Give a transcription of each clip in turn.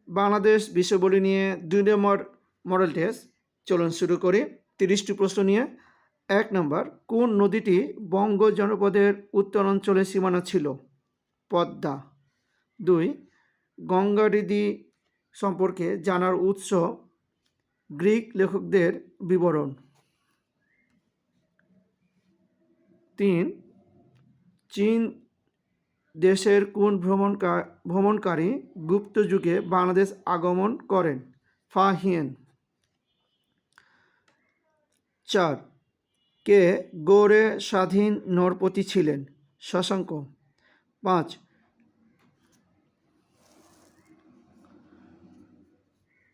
বাংলাদেশ বিশ্ববলি নিয়ে 2 নম্বর model test. চলুন শুরু করি 30টি প্রশ্ন নিয়ে। 1 নম্বর, কোন নদীটি বঙ্গ জনপদের উত্তরাঞ্চলে সীমানা ছিল? পদ্মা। 2, গঙ্গা নদী সম্পর্কে জানার উৎস, গ্রিক লেখকদের বিবরণ। 3, চীন দেশের কোন ভ্রমণকারী গুপ্ত যুগে বাংলাদেশ আগমন করেন? ফা হিয়েন। 4, কে গৌড়ে স্বাধীন নরপতি ছিলেন? শশাঙ্ক। 5,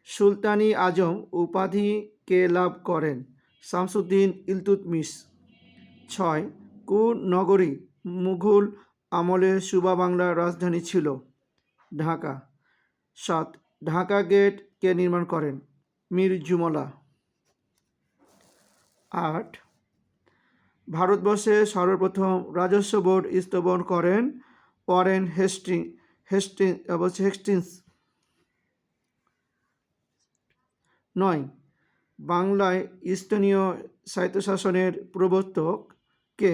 সুলতানি আজম উপাধি কে লাভ করেন? শামসুদ্দিন ইলতুৎমিশ। 6, কোন নগরী মুঘল আমলে সুবা বাংলার রাজধানী ছিল? ঢাকা। 7, ঢাকা গেট কে নির্মাণ করেন? মীর জুমলা। 8, ভারতবর্ষে সর্বপ্রথম রাজস্ব বোর্ড স্থাপন করেন ওয়ারেন হেস্টিংস। 9, বাংলায় স্থানীয় স্বায়ত্তশাসনের প্রবর্তক কে?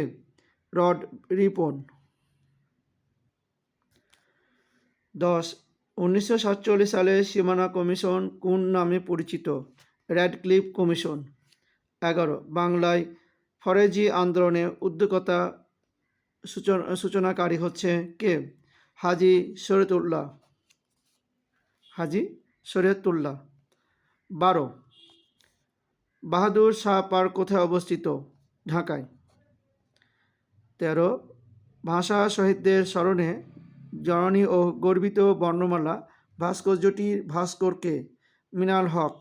লর্ড রিপন। 10, 1947 সালে সীমানা কমিশন কোন নামে পরিচিত? Radcliffe commission. 11, বাংলায় ফরেজি আন্দোলনে উদ্যোক্তা সূচনাকারী হচ্ছে কে? হাজী শরীয়তুল্লাহ। 12, বাহাদুর শাহ পার্ক কোথায় অবস্থিত? ঢাকায়। 13, ভাষা শহীদদের স্মরণে জননী ও গর্বিত বর্ণমালা ভাস্কর্যটির ভাস্কর কে? মিনাল হক।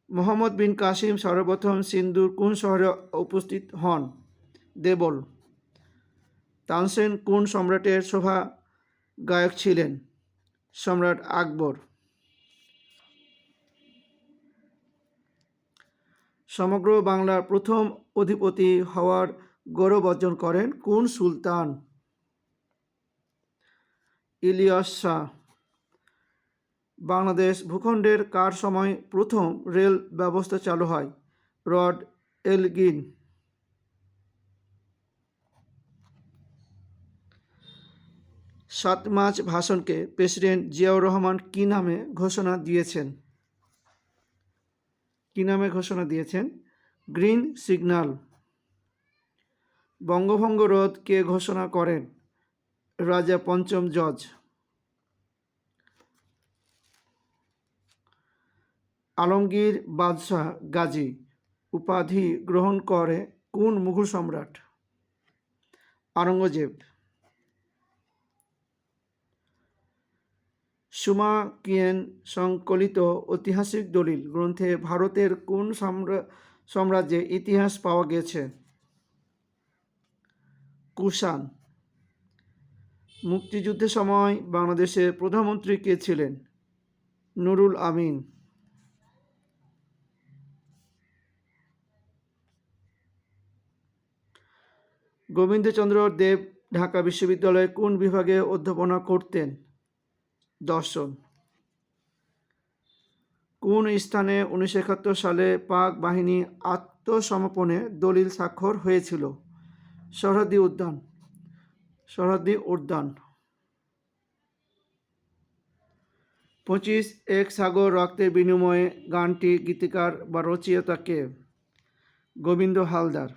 মোহাম্মদ বিন কাসিম সর্বপ্রথম সিন্ধুর কোন শহরে উপস্থিত হন? দেবল। তানসেন কোন সম্রাটের শোভা গায়ক ছিলেন? সম্রাট আকবর। সমগ্র বাংলার প্রথম অধিপতি হওয়ার গৌরব অর্জন করেন কোন সুলতান? ইলিয়াস শাহ। বাংলাদেশ ভূখণ্ডের কার সময় প্রথম রেল ব্যবস্থা চালু হয়? Lord Elgin. 7 মার্চ ভাষণকে প্রেসিডেন্ট জিয়াউর রহমান কী নামে ঘোষণা দিয়েছেন? Green signal. বঙ্গভঙ্গ রোধ কে ঘোষণা করেন? রাজা পঞ্চম জর্জ। আলমগীর বাদশাহ গাজী উপাধি গ্রহণ করে কোন মুঘল সম্রাট? আওরঙ্গজেব। সুমা কিয়েন সংকলিত ঐতিহাসিক দলিল গ্রন্থে ভারতের কোন সাম্রাজ্যের ইতিহাস পাওয়া গেছে? কুষাণ। মুক্তিযুদ্ধের সময় বাংলাদেশের প্রধানমন্ত্রী কে ছিলেন? নুরুল আমিন। গোবিন্দচন্দ্র দেব ঢাকা বিশ্ববিদ্যালয়ে কোন বিভাগে অধ্যাপনা করতেন? দর্শন। কোন স্থানে 1971 সালে পাক বাহিনী আত্মসমর্পণে দলিল স্বাক্ষর হয়েছিল? সরহদ্দি উদ্যান। 25 এক সাগর রক্তের বিনিময়ে গানটি গীতিকার বা রচয়িতা কে? গোবিন্দ হালদার।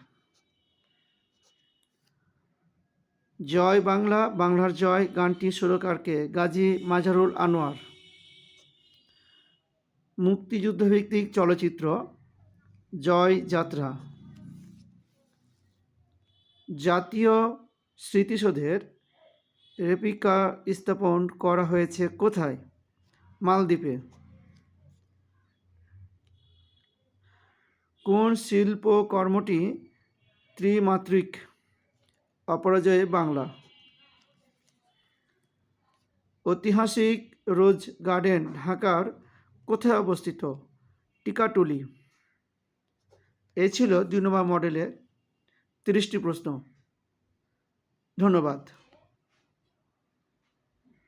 জয় বাংলা বাংলার জয় গানটি সুরকার কে? গাজী মাজহারুল আনোয়ার। মুক্তিযুদ্ধভিত্তিক চলচ্চিত্র জয় যাত্রা। জাতীয় স্মৃতিসৌধের রেপ্লিকা স্থাপন করা হয়েছে কোথায়? মালদ্বীপে। কোন শিল্পকর্মটি ত্রিমাত্রিক? অপরাজয় বাংলা। ঐতিহাসিক রোজ গার্ডেন ঢাকার কোথায় অবস্থিত? টিকাটুলি। এই ছিল 2 নম্বর মডেলের 30টি প্রশ্ন। ধন্যবাদ।